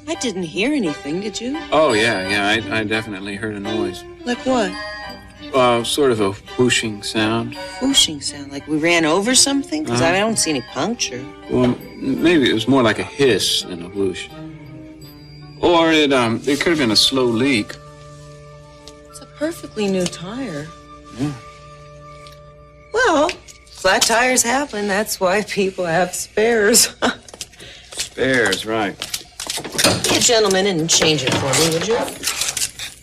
I didn't hear anything, did you? Oh, yeah, I definitely heard a noise. Like what? Sort of a whooshing sound. Whooshing sound, like we ran over something? Because I don't see any puncture. Well, maybe it was more like a hiss than a whoosh. Or it could have been a slow leak. It's a perfectly new tire. Yeah. Well, flat tires happen. That's why people have spares. Spares, right. Be a gentleman and change it for me, would you?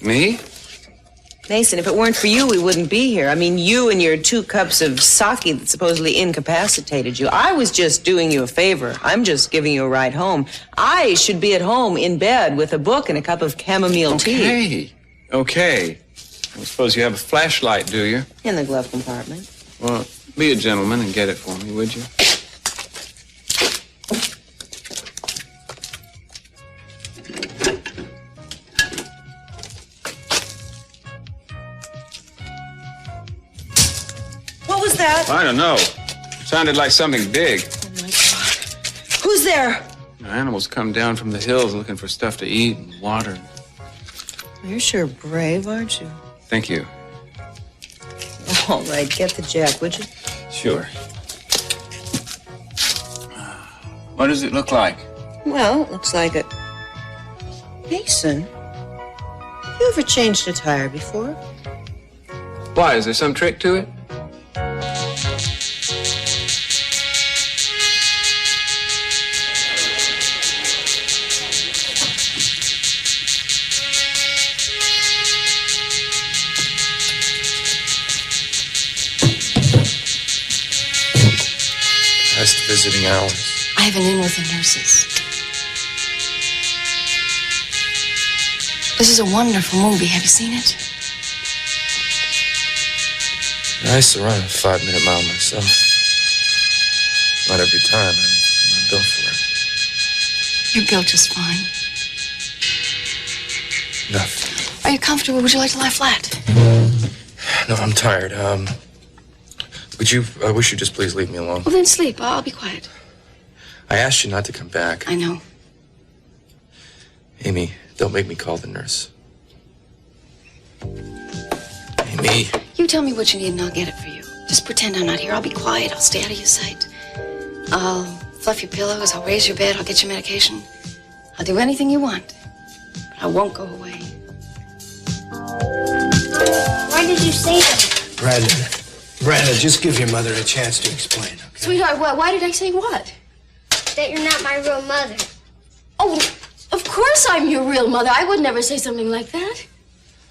Me? Mason, if it weren't for you, we wouldn't be here. I mean, you and your 2 cups of sake that supposedly incapacitated you. I was just doing you a favor. I'm just giving you a ride home. I should be at home in bed with a book and a cup of chamomile tea. Okay. I suppose you have a flashlight, do you? In the glove compartment. Well, be a gentleman and get it for me, would you? What was that? I don't know. Sounded like something big. Oh, my God. Who's there? Animals come down from the hills looking for stuff to eat and water. You're sure brave, aren't you? Thank you. All right, get the jack, would you? Sure. What does it look like? Well, it looks like it. Mason, you ever changed a tire before? Why, is there some trick to it? Last visiting hours. I have an in with the nurses. This is a wonderful movie. Have you seen it? I used to run a 5-minute mile myself. Not every time. I'm not built for it. You're built just fine. Enough. Are you comfortable? Would you like to lie flat? No, I'm tired. I wish you'd just please leave me alone. Well, then sleep. I'll be quiet. I asked you not to come back. I know. Amy, don't make me call the nurse. Amy. You tell me what you need and I'll get it for you. Just pretend I'm not here. I'll be quiet. I'll stay out of your sight. I'll fluff your pillows. I'll raise your bed. I'll get your medication. I'll do anything you want. But I won't go away. Why did you say that? Brandon, just give your mother a chance to explain, okay? Sweetheart, why did I say what? That you're not my real mother. Oh, of course I'm your real mother. I would never say something like that.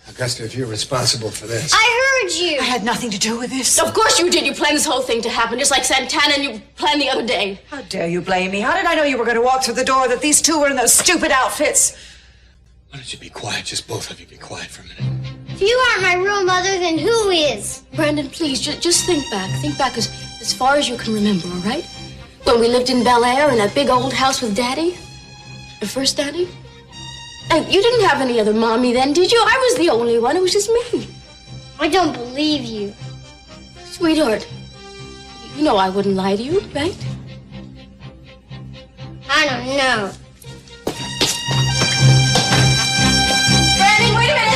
Augusta, if you're responsible for this. I heard you. I had nothing to do with this. Of course you did. You planned this whole thing to happen, just like Santana and you planned the other day. How dare you blame me? How did I know you were going to walk through the door, that these 2 were in those stupid outfits? Why don't you be quiet? Just both of you be quiet for a minute. If you aren't my real mother, then who is? Brandon, please, just think back. Think back as far as you can remember, all right? When we lived in Bel Air in that big old house with Daddy. Your first Daddy. And you didn't have any other mommy then, did you? I was the only one. It was just me. I don't believe you. Sweetheart, you know I wouldn't lie to you, right? I don't know. Brandon, wait a minute!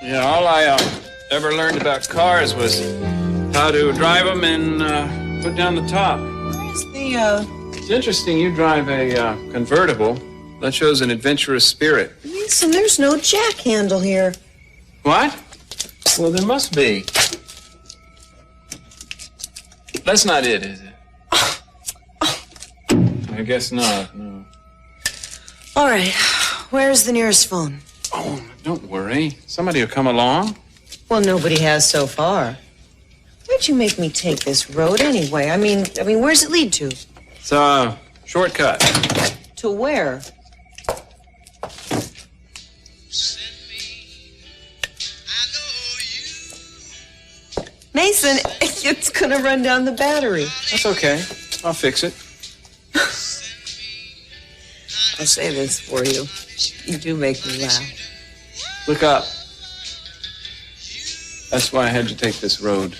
Yeah, all I ever learned about cars was how to drive them and put down the top. Where's the, It's interesting you drive a convertible. That shows an adventurous spirit. Mason, there's no jack handle here. What? Well, there must be. That's not it, is it? I guess not, no. All right, where's the nearest phone? Oh, don't worry. Somebody will come along. Well, nobody has so far. Why'd you make me take this road anyway? I mean, where's it lead to? It's a shortcut. To where? Mason, it's gonna run down the battery. That's okay. I'll fix it. I'll say this for you. You do make me laugh. Look up. That's why I had to take this road.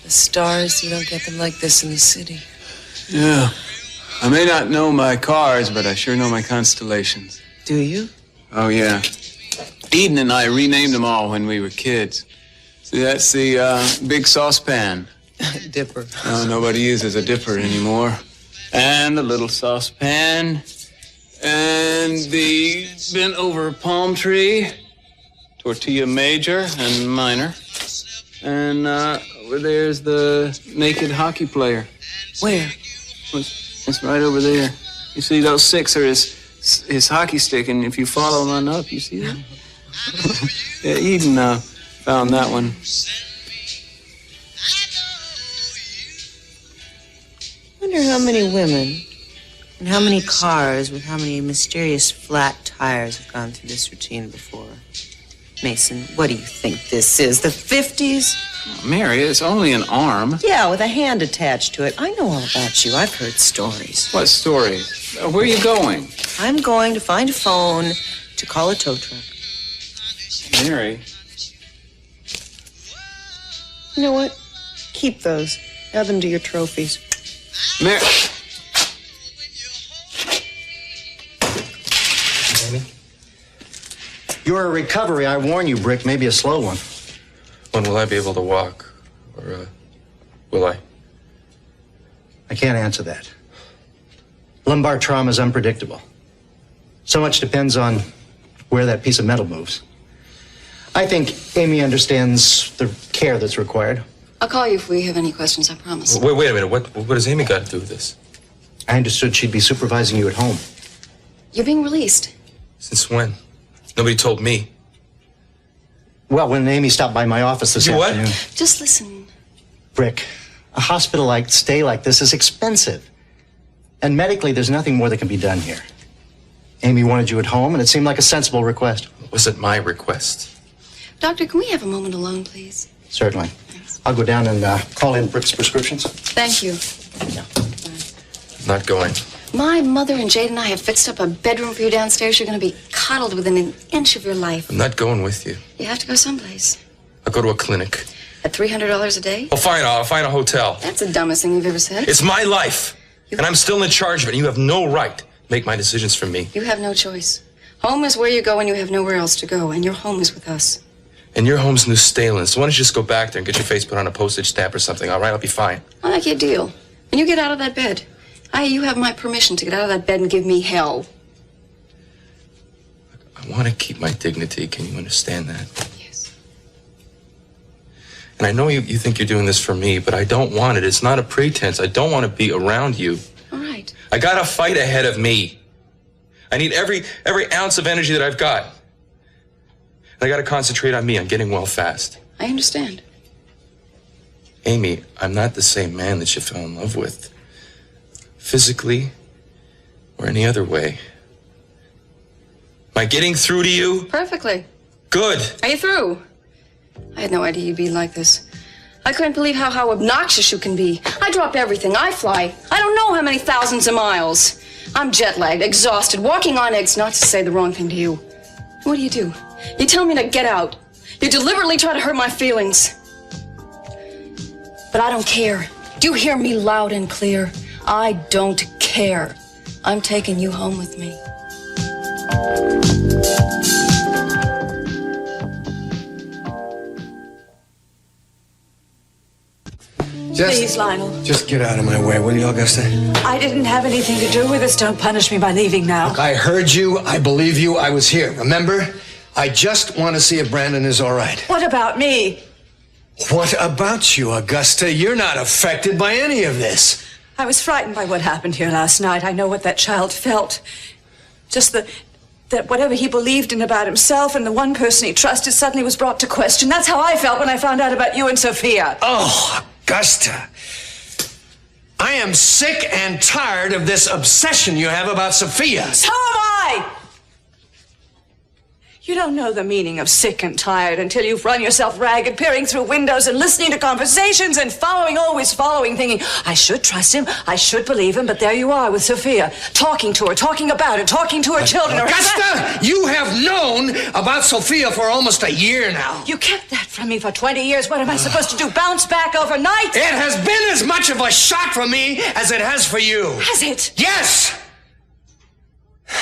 The stars, you don't get them like this in the city. Yeah. I may not know my cars, but I sure know my constellations. Do you? Oh, yeah. Eden and I renamed them all when we were kids. See, that's the big saucepan. Dipper. No, nobody uses a dipper anymore. And the little saucepan. And the bent-over palm tree. Tortilla major and minor. And over there's the naked hockey player. Where? It's right over there. You see, those six are his hockey stick, and if you follow them on up, you see that? Yeah, Eden found that one. I wonder how many women and how many cars with how many mysterious flat tires have gone through this routine before. Mason, what do you think this is? The 50s? Mary, it's only an arm. Yeah, with a hand attached to it. I know all about you. I've heard stories. What stories? Where are you going? I'm going to find a phone to call a tow truck. Mary. You know what? Keep those. Add them to your trophies. Mary. Amy? Your recovery, I warn you, Brick, may be a slow one. When will I be able to walk? Or, will I? I can't answer that. Lumbar trauma is unpredictable. So much depends on where that piece of metal moves. I think Amy understands the care that's required. I'll call you if we have any questions, I promise. Wait a minute. What has Amy got to do with this? I understood she'd be supervising you at home. You're being released. Since when? Nobody told me. Well, when Amy stopped by my office this You what? afternoon. Just listen. Brick, a hospital-like stay like this is expensive. And medically, there's nothing more that can be done here. Amy wanted you at home, and it seemed like a sensible request. It wasn't my request. Doctor, can we have a moment alone, please? Certainly. I'll go down and call in Brick's prescriptions. Thank you. Not going. My mother and Jade and I have fixed up a bedroom for you downstairs. You're going to be coddled within an inch of your life. I'm not going with you. You have to go someplace. I'll go to a clinic. At $300 a day? Oh, fine. I'll find a hotel. That's the dumbest thing you've ever said. It's my life. And I'm still in charge of it. You have no right to make my decisions for me. You have no choice. Home is where you go when you have nowhere else to go, and your home is with us. And your home's New Stalin, so why don't you just go back there and get your face put on a postage stamp or something, all right? I'll be fine. I'll make you a deal. When you get out of that bed, you have my permission to get out of that bed and give me hell. I want to keep my dignity. Can you understand that? Yes. And I know you think you're doing this for me, but I don't want it. It's not a pretense. I don't want to be around you. All right. I got a fight ahead of me. I need every ounce of energy that I've got. And I got to concentrate on me, on getting well fast. I understand. Amy, I'm not the same man that you fell in love with. Physically or any other way. Am I getting through to you? Perfectly. Good. Are you through? I had no idea you'd be like this. I couldn't believe how obnoxious you can be. I drop everything. I fly. I don't know how many thousands of miles. I'm jet-lagged, exhausted, walking on eggs, not to say the wrong thing to you. What do? You tell me to get out. You deliberately try to hurt my feelings. But I don't care. Do you hear me loud and clear? I don't care. I'm taking you home with me. Please, Lionel. Just get out of my way, will you, Augusta? I didn't have anything to do with this. Don't punish me by leaving now. I heard you. I believe you. I was here. Remember? I just want to see if Brandon is all right. What about me? What about you, Augusta? You're not affected by any of this. I was frightened by what happened here last night. I know what that child felt. Just the that whatever he believed in about himself and the one person he trusted suddenly was brought to question. That's how I felt when I found out about you and Sophia. Oh, Augusta. I am sick and tired of this obsession you have about Sophia. So am I! You don't know the meaning of sick and tired until you've run yourself ragged, peering through windows and listening to conversations and always following, thinking, I should trust him, I should believe him, but there you are with Sophia, talking to her, talking about her, talking to her children. Augusta, you have known about Sophia for almost a year now. You kept that from me for 20 years. What am I supposed to do, bounce back overnight? It has been as much of a shock for me as it has for you. Has it? Yes!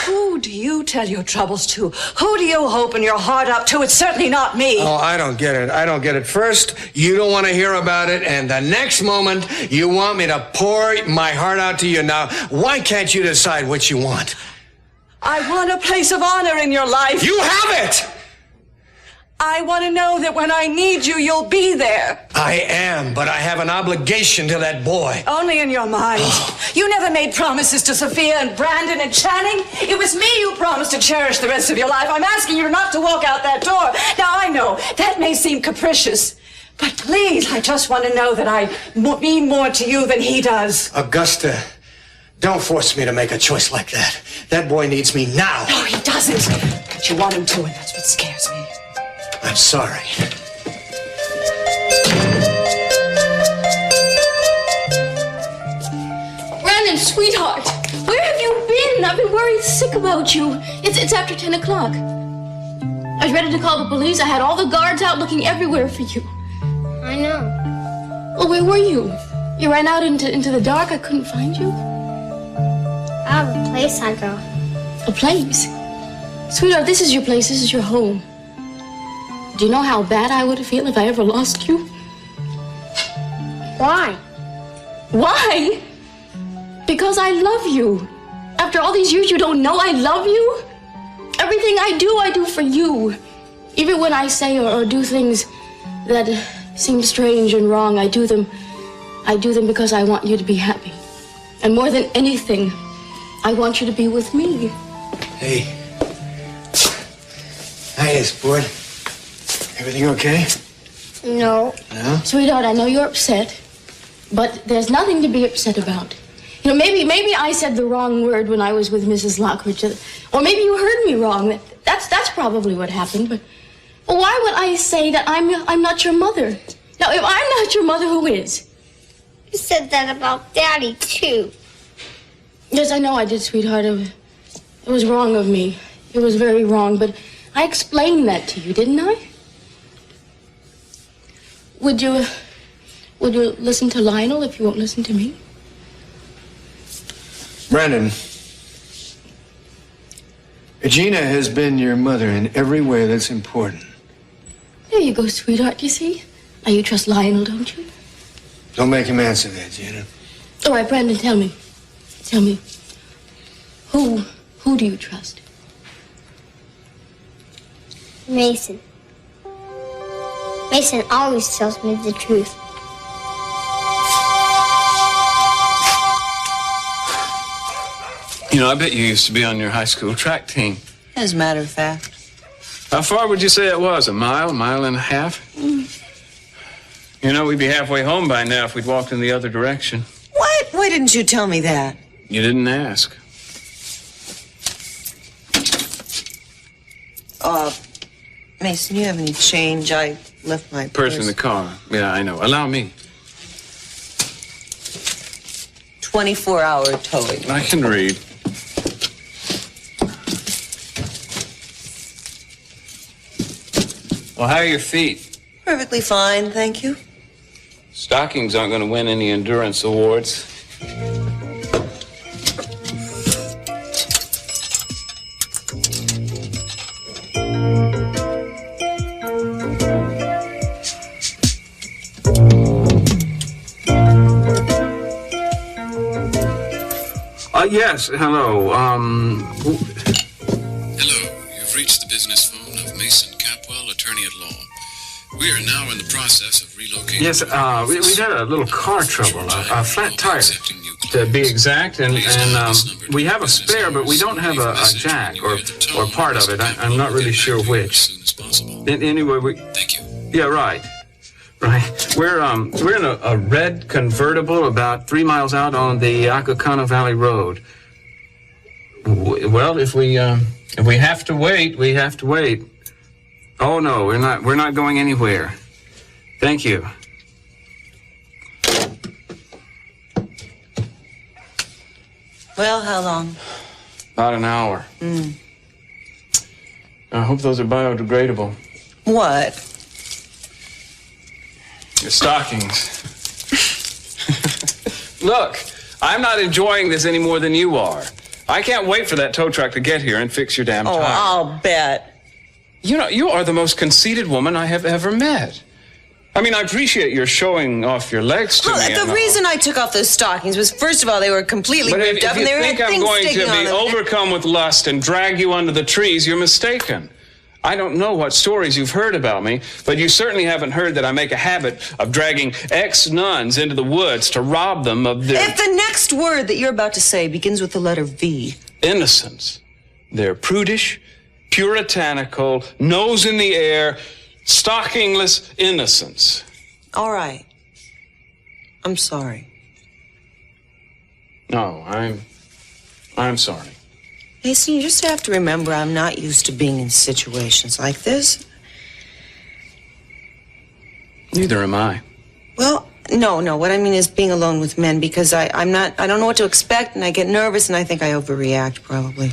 Who do you tell your troubles to? Who do you open your heart up to? It's certainly not me. Oh, I don't get it. I don't get it. First, you don't want to hear about it, and the next moment, you want me to pour my heart out to you. Now, why can't you decide what you want? I want a place of honor in your life. You have it! I want to know that when I need you, you'll be there. I am, but I have an obligation to that boy. Only in your mind. You never made promises to Sophia and Brandon and Channing. It was me you promised to cherish the rest of your life. I'm asking you not to walk out that door. Now, I know that may seem capricious, but please, I just want to know that I mean more to you than he does. Augusta, don't force me to make a choice like that. That boy needs me now. No, he doesn't. But you want him to, and that's what scares me. I'm sorry. Brandon, sweetheart, where have you been? I've been worried sick about you. It's after 10 o'clock. I was ready to call the police. I had all the guards out looking everywhere for you. I know. Well, where were you? You ran out into the dark. I couldn't find you. I have a place I go. A place? Sweetheart, this is your place. This is your home. Do you know how bad I would feel if I ever lost you? Why? Why? Because I love you. After all these years, you don't know I love you? Everything I do for you. Even when I say or do things that seem strange and wrong, I do them because I want you to be happy. And more than anything, I want you to be with me. Hey. Hi, sport. Everything okay? No. No? Sweetheart, I know you're upset, but there's nothing to be upset about. You know, maybe I said the wrong word when I was with Mrs. Lockridge, or maybe you heard me wrong. That's probably what happened. But why would I say that I'm not your mother? Now, if I'm not your mother, who is? You said that about Daddy, too. Yes, I know I did, sweetheart. It was wrong of me. It was very wrong, but I explained that to you, didn't I? Would you listen to Lionel if you won't listen to me? Brandon, Regina has been your mother in every way that's important. There you go, sweetheart, you see? Now you trust Lionel, don't you? Don't make him answer that, Gina. All right, Brandon, tell me. Tell me. Who do you trust? Mason. Mason always tells me the truth. You know, I bet you used to be on your high school track team. As a matter of fact. How far would you say it was? A mile and a half? You know, we'd be halfway home by now if we'd walked in the other direction. What? Why didn't you tell me that? You didn't ask. Mason, you have any change? I left my Purse in the car. Yeah, I know. Allow me. 24-hour towing. I can read. Well, how are your feet? Perfectly fine, thank you. Stockings aren't going to win any endurance awards. Yes, hello. Hello, you've reached the business phone of Mason Capwell, attorney at law. We are now in the process of relocating. Yes, we had a little car trouble, a flat tire, to be exact, and we have a spare, but we don't have a jack or part of it. I'm not really sure which. Anyway, Thank you. Yeah, right. We're in a red convertible about 3 miles out on the Acacano Valley Road. Well, if we have to wait, we have to wait. Oh no, we're not going anywhere. Thank you. Well, how long? About an hour. I hope those are biodegradable. What? Your stockings. Look, I'm not enjoying this any more than you are. I can't wait for that tow truck to get here and fix your damn tire. Oh, I'll bet. You know, you are the most conceited woman I have ever met. I mean, I appreciate your showing off your legs to me. Well, the reason I took off those stockings was, first of all, they were completely But ripped if up, you and they think had I'm things going to sticking on be them. overcome with lust and drag you under the trees, you're mistaken. I don't know what stories you've heard about me, but you certainly haven't heard that I make a habit of dragging ex-nuns into the woods to rob them of their If the next word that you're about to say begins with the letter V. innocence. They're prudish, puritanical, nose in the air, stockingless innocence. All right. I'm sorry. No, I'm sorry. Mason, you just have to remember I'm not used to being in situations like this. Neither am I. Well, no. What I mean is being alone with men, because I don't know what to expect, and I get nervous, and I think I overreact, probably.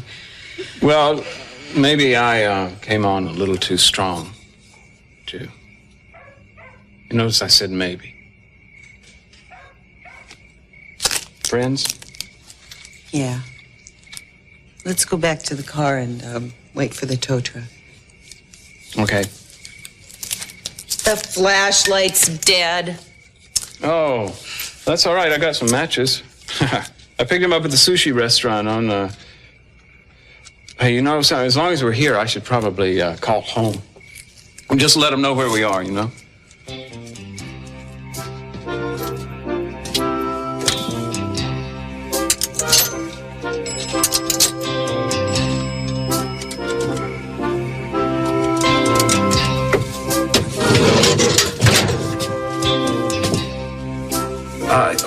Well, maybe I came on a little too strong, too. You notice I said maybe. Friends? Yeah. Let's go back to the car and wait for the tow truck. Okay. The flashlight's dead. Oh, that's all right. I got some matches. I picked them up at the sushi restaurant on, Hey, you know, as long as we're here, I should probably call home. And just let them know where we are, you know?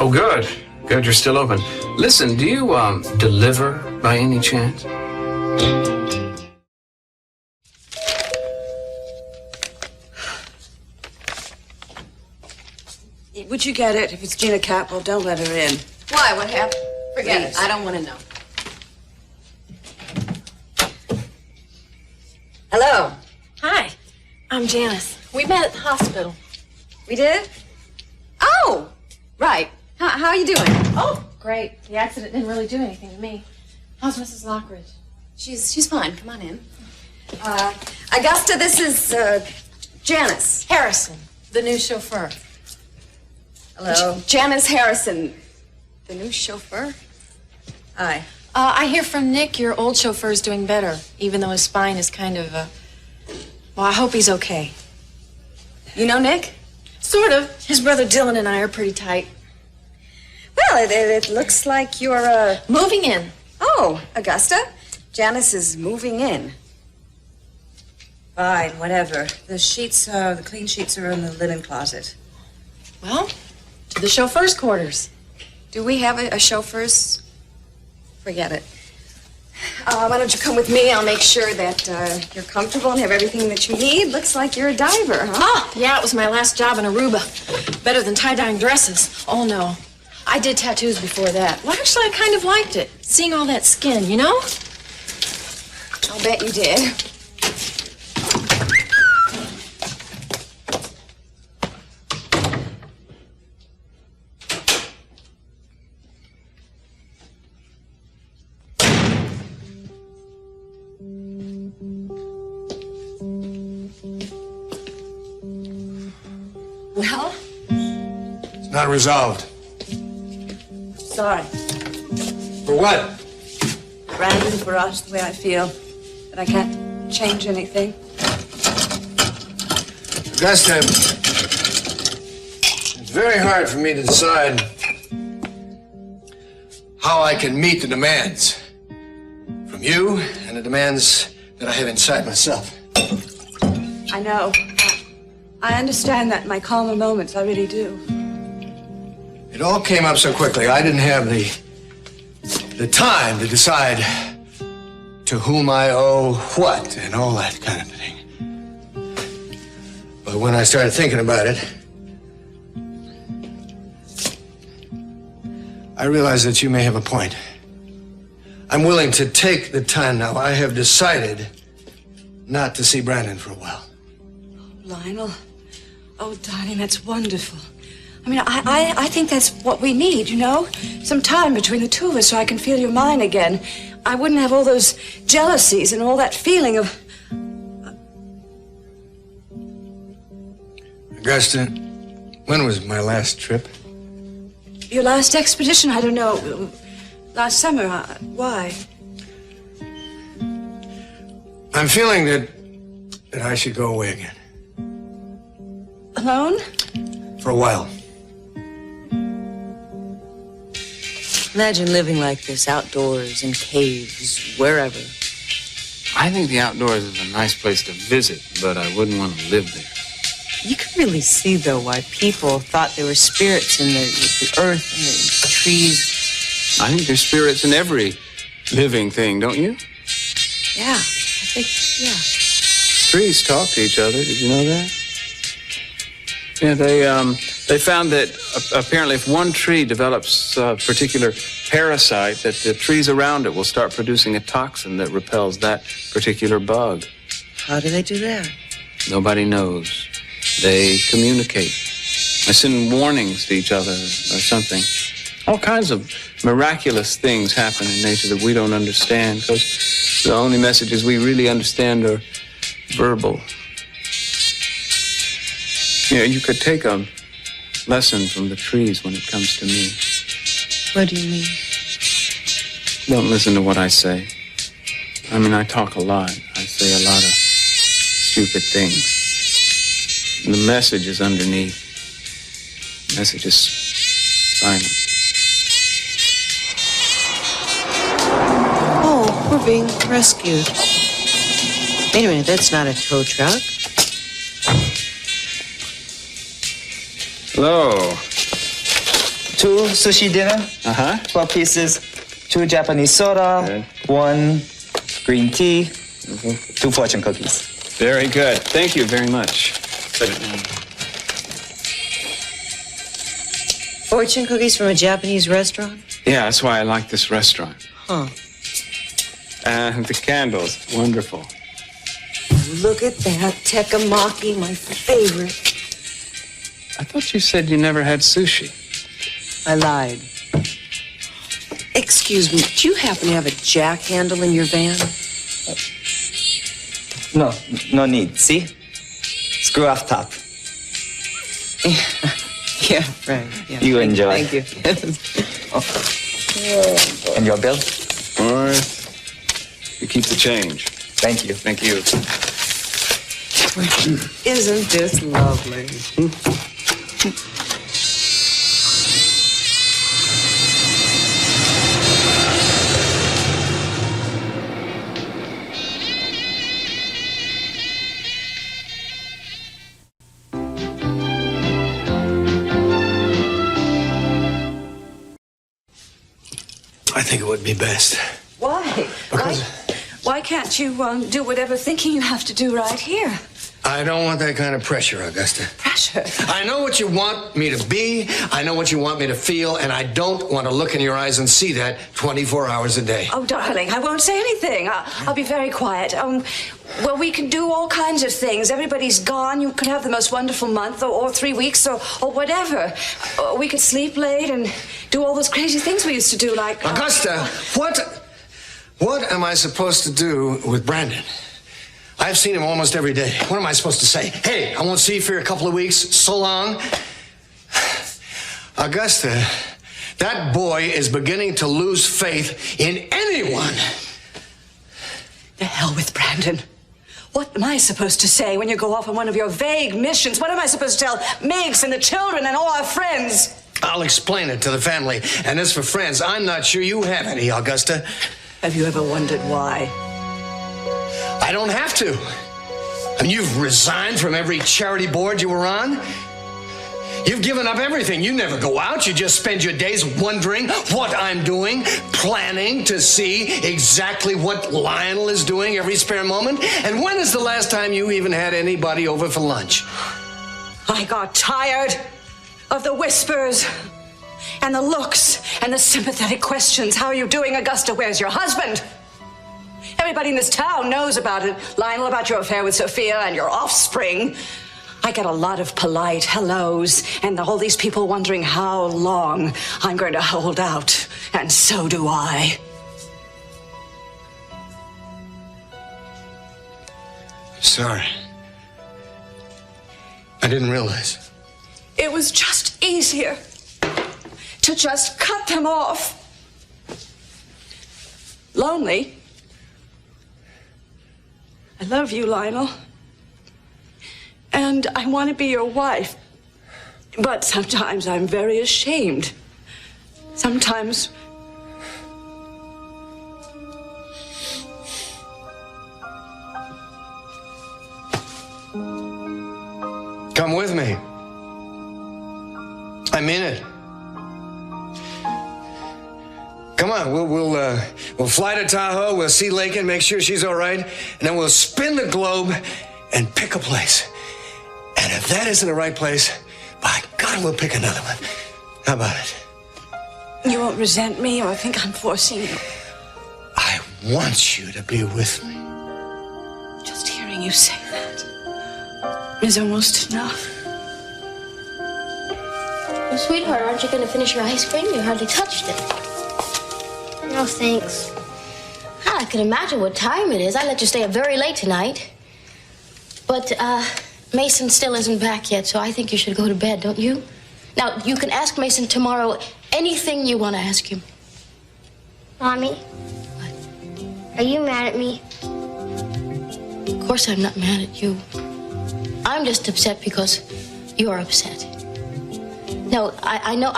Oh, good. Good, you're still open. Listen, do you, deliver by any chance? Would you get it? If it's Gina Capel, don't let her in. Why? What happened? Forget Please. it. I don't want to know. Hello. Hi, I'm Janice. We met at the hospital. We did? Oh, right. How are you doing? Oh, great. The accident didn't really do anything to me. How's Mrs. Lockridge? She's fine. Come on in. Augusta, this is Janice. Harrison, the new chauffeur. Hello. Janice Harrison, the new chauffeur. Hi. I hear from Nick your old chauffeur's doing better, even though his spine is kind of, well, I hope he's okay. You know Nick? Sort of. His brother Dylan and I are pretty tight. Well, it looks like you're, Moving in. Oh, Augusta, Janice is moving in. Fine, whatever. The clean sheets are in the linen closet. Well, to the chauffeur's quarters. Do we have a chauffeur's? Forget it. Why don't you come with me? I'll make sure that you're comfortable and have everything that you need. Looks like you're a diver, huh? Oh, yeah, it was my last job in Aruba. Better than tie-dyeing dresses. Oh, no. I did tattoos before that. Well, actually, I kind of liked it. Seeing all that skin, you know? I'll bet you did. Well? It's not resolved. Sorry. For what? Brandon, for us, the way I feel. But I can't change anything. Augusta, it's very hard for me to decide how I can meet the demands from you and the demands that I have inside myself. I know. I understand that in my calmer moments. I really do. It all came up so quickly. I didn't have the time to decide to whom I owe what and all that kind of thing. But when I started thinking about it, I realized that you may have a point. I'm willing to take the time now. I have decided not to see Brandon for a while. Lionel. Oh, darling, that's wonderful. I mean, I think that's what we need, you know? Some time between the two of us so I can feel your mind again. I wouldn't have all those jealousies and all that feeling of... Augusta, when was my last trip? Your last expedition, I don't know. Last summer. Why? I'm feeling that I should go away again. Alone? For a while. Imagine living like this, outdoors, in caves, wherever. I think the outdoors is a nice place to visit, but I wouldn't want to live there. You can really see, though, why people thought there were spirits in the earth and the trees. I think there's spirits in every living thing, don't you? Yeah, I think, yeah. Trees talk to each other. Did you know that? Yeah, they found that apparently if one tree develops a particular parasite, that the trees around it will start producing a toxin that repels that particular bug. How do they do that? Nobody knows. They communicate. They send warnings to each other or something. All kinds of miraculous things happen in nature that we don't understand because the only messages we really understand are verbal. You know, you could take a lesson from the trees when it comes to me. What do you mean? Don't listen to what I say. I mean, I talk a lot. I say a lot of stupid things. And the message is underneath. The message is silent. Oh, we're being rescued. Wait a minute, that's not a tow truck. Hello. 2 sushi dinner, Uh-huh. 12 pieces, 2 Japanese soda, Good. 1 green tea, 2 fortune cookies. Very good. Thank you very much. Set it down. Fortune cookies from a Japanese restaurant? Yeah, that's why I like this restaurant. Huh. And the candles, wonderful. Look at that. Tekkemaki, my favorite. I thought you said you never had sushi. I lied. Excuse me, do you happen to have a jack handle in your van? No need. See? Screw off top. Yeah, right. Yeah. You enjoy. Thank you. And your bill? All right. You keep the change. Thank you. Thank you. Isn't this lovely? I think it would be best. Why? Why can't you do whatever thinking you have to do right here? I don't want that kind of pressure, Augusta. Pressure. I know what you want me to be. I know what you want me to feel, and I don't want to look in your eyes and see that 24 hours a day. Oh, darling, I won't say anything. I'll be very quiet. Well, we can do all kinds of things. Everybody's gone. You could have the most wonderful month or 3 weeks or whatever. We could sleep late and do all those crazy things we used to do, like... Augusta, what am I supposed to do with Brandon? I've seen him almost every day. What am I supposed to say? Hey, I won't see you for a couple of weeks. So long. Augusta, that boy is beginning to lose faith in anyone. The hell with Brandon. What am I supposed to say when you go off on one of your vague missions? What am I supposed to tell Miggs and the children and all our friends? I'll explain it to the family. And as for friends, I'm not sure you have any, Augusta. Have you ever wondered why? I don't have to. I mean, you've resigned from every charity board you were on. You've given up everything. You never go out. You just spend your days wondering what I'm doing, planning to see exactly what Lionel is doing every spare moment. And when is the last time you even had anybody over for lunch? I got tired of the whispers and the looks and the sympathetic questions. How are you doing, Augusta? Where's your husband? Everybody in this town knows about it. Lionel, about your affair with Sophia and your offspring. I get a lot of polite hellos and all these people wondering how long I'm going to hold out. And so do I. Sorry. I didn't realize. It was just easier to just cut them off. Lonely. I love you, Lionel. And I want to be your wife. But sometimes I'm very ashamed. Sometimes. Come with me. I mean it. Come on, we'll fly to Tahoe, we'll see Lakin, make sure she's all right, and then we'll spin the globe and pick a place. And if that isn't the right place, by God, we'll pick another one. How about it? You won't resent me or think I'm forcing you. I want you to be with me. Just hearing you say that is almost enough. Well, sweetheart, aren't you going to finish your ice cream? You hardly touched it. No, thanks. I can imagine what time it is. I let you stay up very late tonight. But, Mason still isn't back yet, so I think you should go to bed, don't you? Now, you can ask Mason tomorrow anything you want to ask him. Mommy? Are you mad at me? Of course I'm not mad at you. I'm just upset because you're upset. No, I know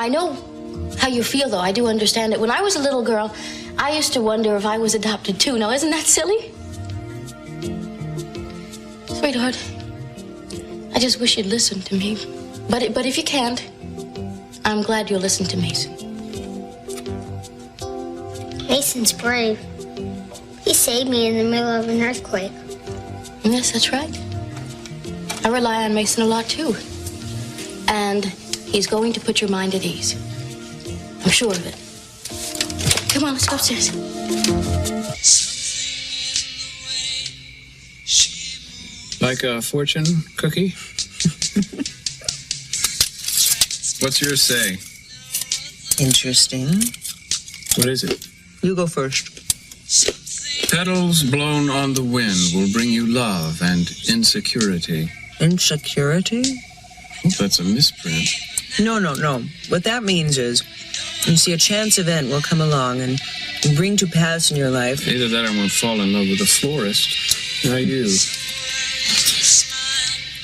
how you feel, though. I do understand it. When I was a little girl, I used to wonder if I was adopted, too. Now, isn't that silly? Sweetheart, I just wish you'd listen to me. But if you can't, I'm glad you'll listen to Mason. Mason's brave. He saved me in the middle of an earthquake. Yes, that's right. I rely on Mason a lot, too. And he's going to put your mind at ease. I'm sure of it. Come on, let's go upstairs. Like a fortune cookie? What's yours say? Interesting. What is it? You go first. Petals blown on the wind will bring you love and insecurity. Insecurity? That's a misprint. No. What that means is, you see, a chance event will come along and bring to pass in your life. Either that or I'm going to fall in love with a florist. How you?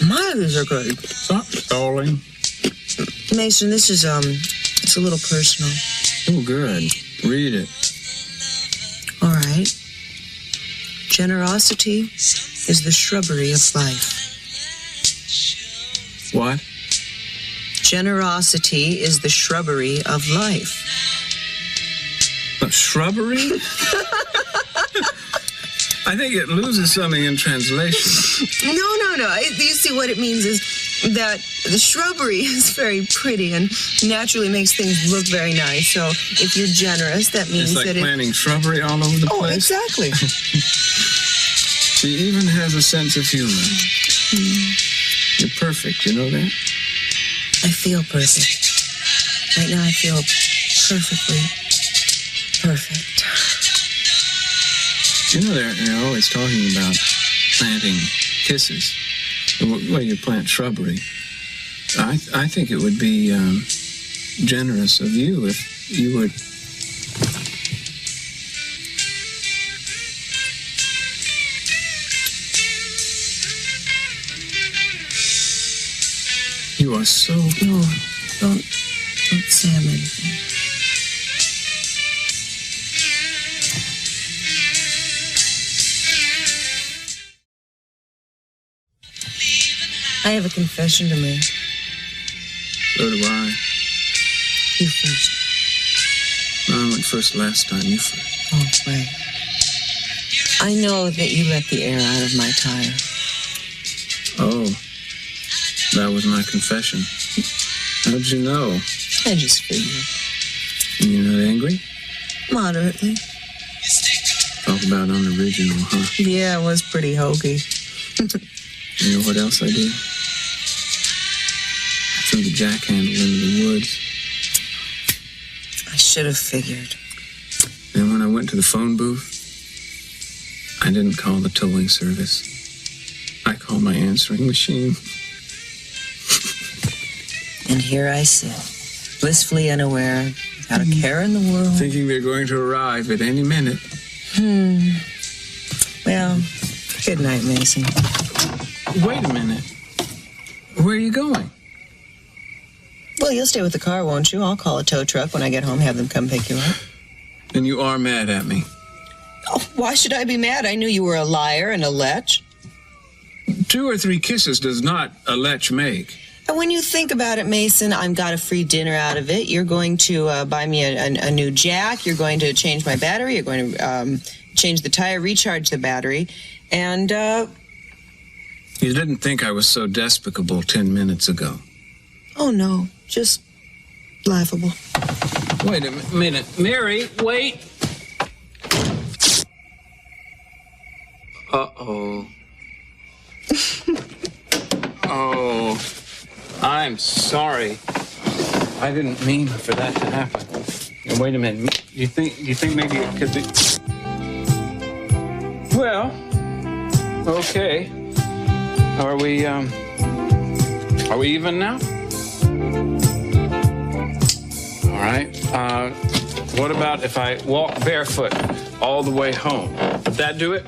My others are good. Stop stalling. Mason, this is, it's a little personal. Oh, good. Read it. All right. Generosity is the shrubbery of life. What? Generosity is the shrubbery of life. A shrubbery? I think it loses something in translation. No. You see, what it means is that the shrubbery is very pretty and naturally makes things look very nice. So if you're generous, that means it's like that planting shrubbery all over the place. Oh, exactly. She even has a sense of humor. You're perfect, you know that? I feel perfect. Right now I feel perfectly perfect. You know, they're always talking about planting kisses. Well, you plant shrubbery. I think it would be generous of you if you would. You are so... No, don't say I'm anything. I have a confession to make. So do I. You first. No, I went first last time. You first. Oh, right. I know that you let the air out of my tire. Oh, that was my confession. How'd you know? I just figured. You're not angry? Moderately. Talk about unoriginal, huh? Yeah, it was pretty hokey. You know what else I did? I threw the jack handle into the woods. I should have figured. Then when I went to the phone booth, I didn't call the towing service. I called my answering machine. And here I sit, blissfully unaware, without a care in the world. Thinking they're going to arrive at any minute. Well, good night, Mason. Wait a minute. Where are you going? Well, you'll stay with the car, won't you? I'll call a tow truck when I get home, have them come pick you up. And you are mad at me. Oh, why should I be mad? I knew you were a liar and a lech. 2 or 3 kisses does not a lech make. And when you think about it, Mason, I've got a free dinner out of it. You're going to buy me a new jack. You're going to change my battery. You're going to change the tire, recharge the battery. And, You didn't think I was so despicable 10 minutes ago. Oh, no. Just laughable. Wait a minute. Mary, wait. Uh-oh. Oh, I'm sorry. I didn't mean for that to happen. Now, wait a minute. You think maybe it could be... Well, okay. Are we even now? All right. What about if I walk barefoot all the way home? Would that do it?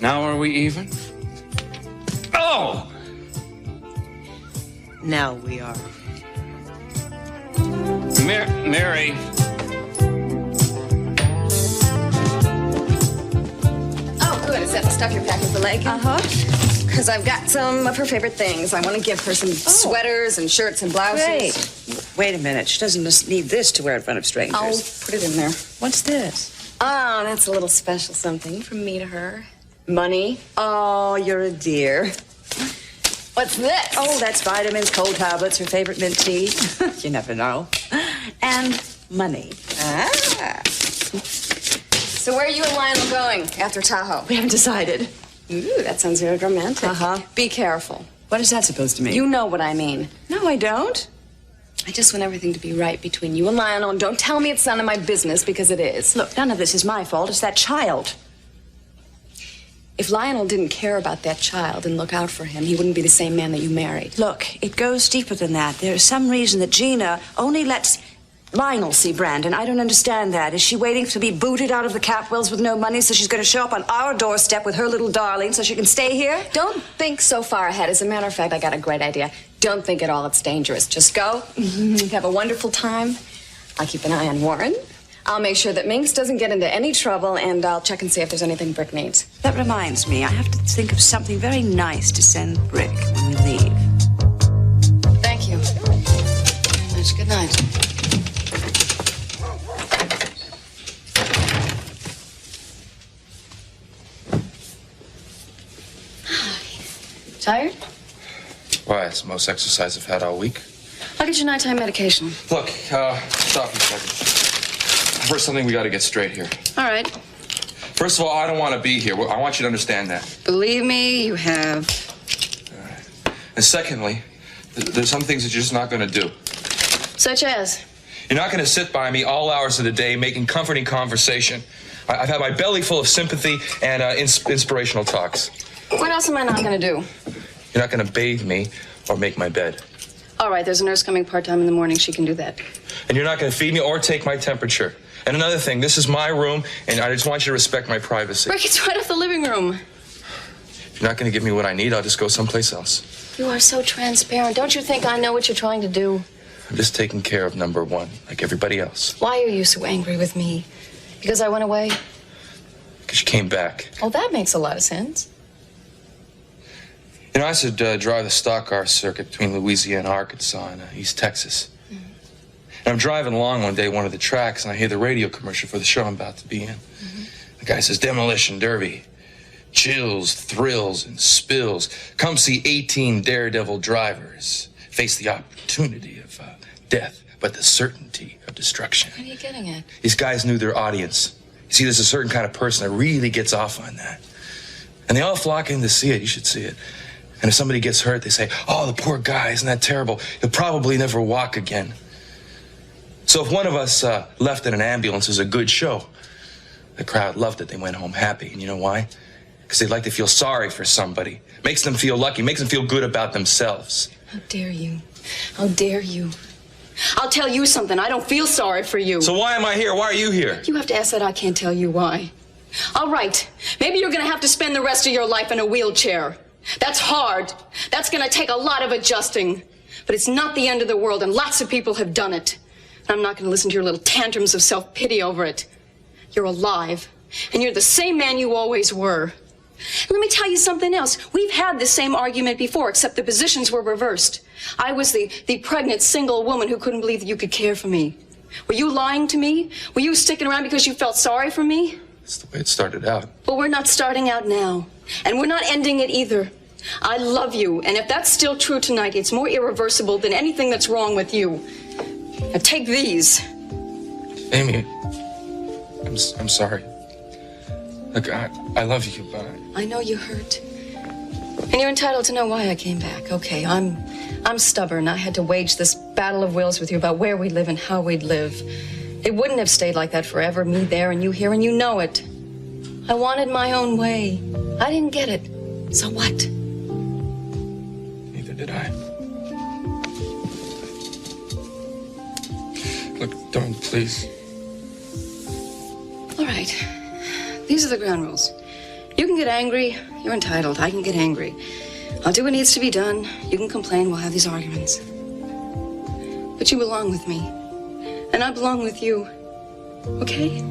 Now are we even? Oh! Now we are. Mary. Oh, good. Is that the stuff you're packing for Lake? Because I've got some of her favorite things. I want to give her some sweaters and shirts and blouses. Great. Wait a minute. She doesn't just need this to wear in front of strangers. I'll put it in there. What's this? Oh, that's a little special something from me to her. Money. Oh, you're a dear. What's this? Oh, that's vitamins, cold tablets, her favorite mint tea. You never know. And money. Ah. So where are you and Lionel going after Tahoe? We haven't decided. Ooh, that sounds very romantic. Be careful. What is that supposed to mean? You know what I mean. No, I don't. I just want everything to be right between you and Lionel, and don't tell me it's none of my business, because it is. Look, none of this is my fault. It's that child. If Lionel didn't care about that child and look out for him, he wouldn't be the same man that you married. Look, it goes deeper than that. There's some reason that Gina only lets Lionel see Brandon. I don't understand that. Is she waiting to be booted out of the Capwells with no money, so she's going to show up on our doorstep with her little darling so she can stay here? Don't think so far ahead. As a matter of fact, I got a great idea. Don't think at all it's dangerous. Just go, have a wonderful time. I'll keep an eye on Warren. I'll make sure that Minx doesn't get into any trouble, and I'll check and see if there's anything Brick needs. That reminds me, I have to think of something very nice to send Brick when we leave. Thank you very much. Good night. Tired? Why? It's the most exercise I've had all week. I'll get your nighttime medication. Look, stop a second. First, something we got to get straight here. All right. First of all, I don't want to be here. I want you to understand that. Believe me, you have. And secondly, there's some things that you're just not going to do. Such as? You're not going to sit by me all hours of the day making comforting conversation. I've had my belly full of sympathy and inspirational talks. What else am I not going to do? You're not going to bathe me or make my bed. All right, there's a nurse coming part-time in the morning. She can do that. And you're not going to feed me or take my temperature. And another thing, this is my room, and I just want you to respect my privacy. Rick, it's right off the living room. If you're not going to give me what I need, I'll just go someplace else. You are so transparent. Don't you think I know what you're trying to do? I'm just taking care of number one, like everybody else. Why are you so angry with me? Because I went away? Because you came back. Oh, that makes a lot of sense. You know, I used to drive the stock car circuit between Louisiana, Arkansas, and East Texas. And I'm driving along one day, one of the tracks, and I hear the radio commercial for the show I'm about to be in. The guy says, Demolition Derby. Chills, thrills, and spills. Come see 18 daredevil drivers face the opportunity of death, but the certainty of destruction. What are you getting at? These guys knew their audience. You see, there's a certain kind of person that really gets off on that. And they all flock in to see it. You should see it. And if somebody gets hurt, they say, oh, the poor guy, isn't that terrible? He'll probably never walk again. So if one of us left in an ambulance as a good show, the crowd loved it. They went home happy. And you know why? Because they'd like to feel sorry for somebody. Makes them feel lucky. Makes them feel good about themselves. How dare you? How dare you? I'll tell you something. I don't feel sorry for you. So why am I here? Why are you here? You have to ask that. I can't tell you why. All right. Maybe you're going to have to spend the rest of your life in a wheelchair. That's hard. That's going to take a lot of adjusting. But it's not the end of the world, and lots of people have done it. And I'm not going to listen to your little tantrums of self-pity over it. You're alive, and you're the same man you always were. And let me tell you something else. We've had the same argument before, except the positions were reversed. I was the pregnant single woman who couldn't believe that you could care for me. Were you lying to me? Were you sticking around because you felt sorry for me? That's the way it started out. Well, we're not starting out now. And we're not ending it either. I love you, and if that's still true tonight, it's more irreversible than anything that's wrong with you. Now take these. Amy, I'm sorry. Look, I love you, but I know you hurt. And you're entitled to know why I came back. Okay, I'm stubborn. I had to wage this battle of wills with you about where we live and how we'd live. It wouldn't have stayed like that forever, me there and you here, and you know it. I wanted my own way. I didn't get it. So what? Neither did I. Look, don't, please. All right. These are the ground rules. You can get angry. You're entitled. I can get angry. I'll do what needs to be done. You can complain. We'll have these arguments. But you belong with me. And I belong with you. Okay?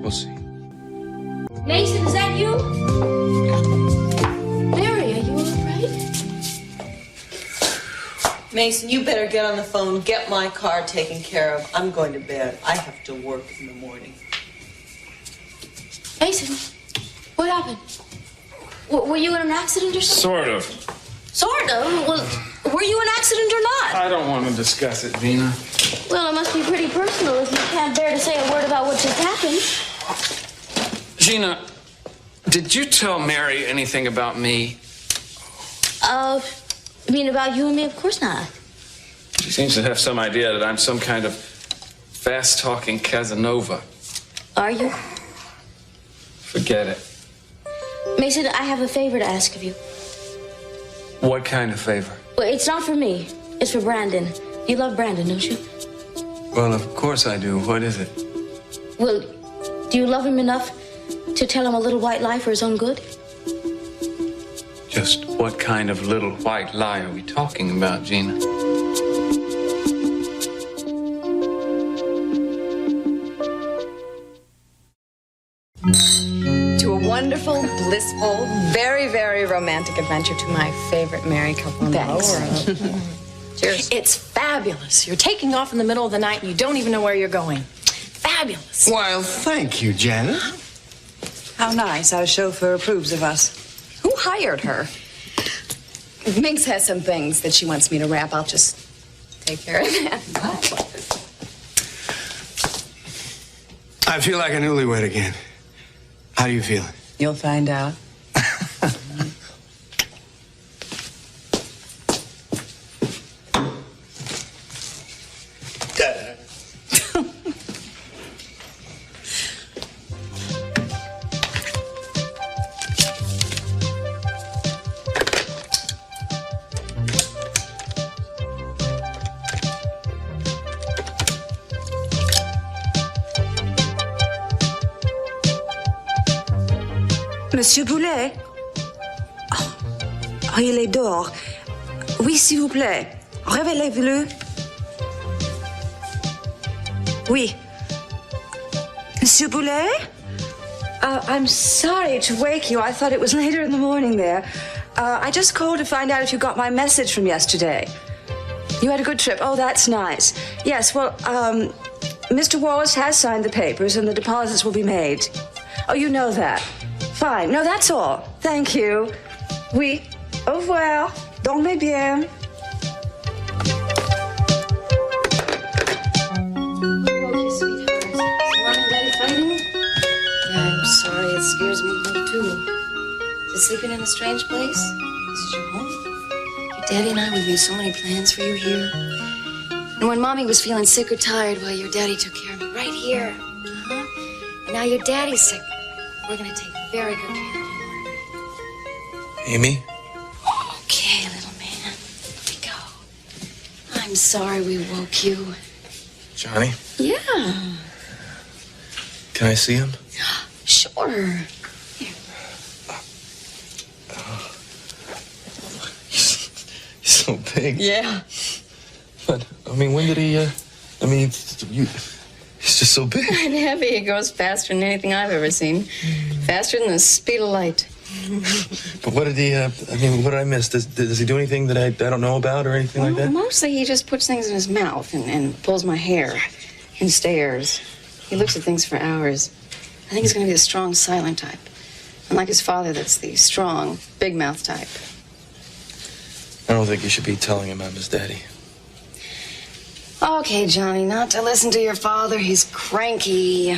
We'll see. Mason, is that you? Mary, are you all right? Mason, you better get on the phone, get my car taken care of. I'm going to bed. I have to work in the morning. Mason, what happened? Were you in an accident or something? Sort of. Sort of? Well, were you in an accident or not? I don't want to discuss it, Gina. Well, it must be pretty personal if you can't bear to say a word about what just happened. Gina, did you tell Mary anything about me? You mean about you and me? Of course not. She seems to have some idea that I'm some kind of fast-talking Casanova. Are you? Forget it. Mason, I have a favor to ask of you. What kind of favor? Well, it's not for me. It's for Brandon. You love Brandon, don't you? Well, of course I do. What is it? Well, do you love him enough to tell him a little white lie for his own good? Just what kind of little white lie are we talking about, Gina? To a wonderful, blissful, very, very romantic adventure to my favorite married couple in the whole world. Cheers. It's fabulous. You're taking off in the middle of the night and you don't even know where you're going. Fabulous. Well, thank you, Janet. How nice. Our chauffeur approves of us. Who hired her? Minx has some things that she wants me to wrap. I'll just take care of that. I feel like a newlywed again. How do you feel? You'll find out. Monsieur Boulet? Oh, il est dehors. Oui, s'il vous plaît. Réveillez-le. Oui. Monsieur Boulet? I'm sorry to wake you. I thought it was later in the morning there. I just called to find out if you got my message from yesterday. You had a good trip. Oh, that's nice. Yes, well, Mr. Wallace has signed the papers and the deposits will be made. Oh, you know that. Fine. No, that's all. Thank you. Oui. Au revoir. Dormez bien. Okay, sweetheart. Is Mom and Daddy fighting? Yeah, I'm sorry. It scares me a little, too. Is it sleeping in a strange place? This is your home? Your Daddy and I, we made so many plans for you here. And when Mommy was feeling sick or tired, well, your Daddy took care of me right here. And now your Daddy's sick. We're gonna take very good care of you. Amy? Okay, little man. Let me go. I'm sorry we woke you. Johnny? Yeah. Can I see him? Sure. He's so big. Yeah. But, I mean, when did he, he's just so big. And heavy. He goes faster than anything I've ever seen. Faster than the speed of light. But what did he, what did I miss? Does he do anything that I don't know about or anything like that? Mostly he just puts things in his mouth and pulls my hair and stares. He looks at things for hours. I think he's going to be the strong, silent type. Unlike his father, that's the strong, big mouth type. I don't think you should be telling him I'm his daddy. Okay, Johnny, not to listen to your father. He's cranky.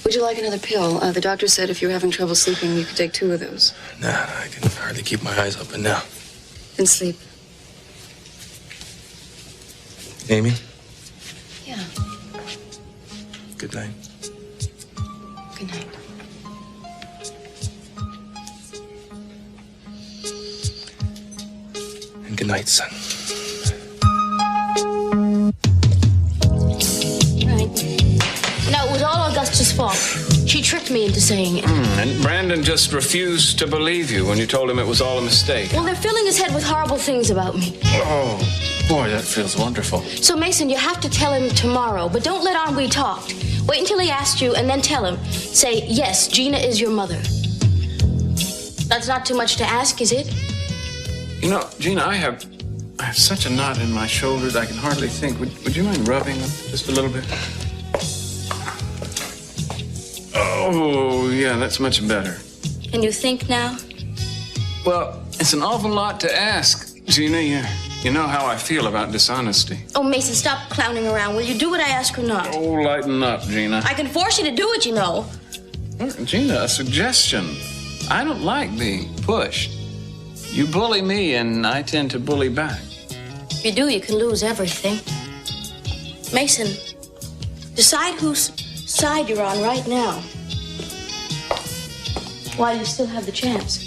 Would you like another pill? The doctor said if you're having trouble sleeping, you could take 2 of those. Nah, I can hardly keep my eyes open now. Then sleep. Amy? Yeah. Good night. Good night. And good night, son. No, it was all Augusta's fault. She tricked me into saying it. And Brandon just refused to believe you when you told him it was all a mistake. Well, they're filling his head with horrible things about me. Oh, boy, that feels wonderful. So, Mason, you have to tell him tomorrow, but don't let on we talked. Wait until he asks you and then tell him. Say, yes, Gina is your mother. That's not too much to ask, is it? You know, Gina, I have such a knot in my shoulders I can hardly think. Would you mind rubbing them just a little bit? Oh, yeah, that's much better. Can you think now? Well, it's an awful lot to ask, Gina. You know how I feel about dishonesty. Oh, Mason, stop clowning around. Will you do what I ask or not? Oh, lighten up, Gina. I can force you to do it, you know. Gina, a suggestion. I don't like being pushed. You bully me, and I tend to bully back. If you do, you can lose everything. Mason, decide whose side you're on right now. While you still have the chance.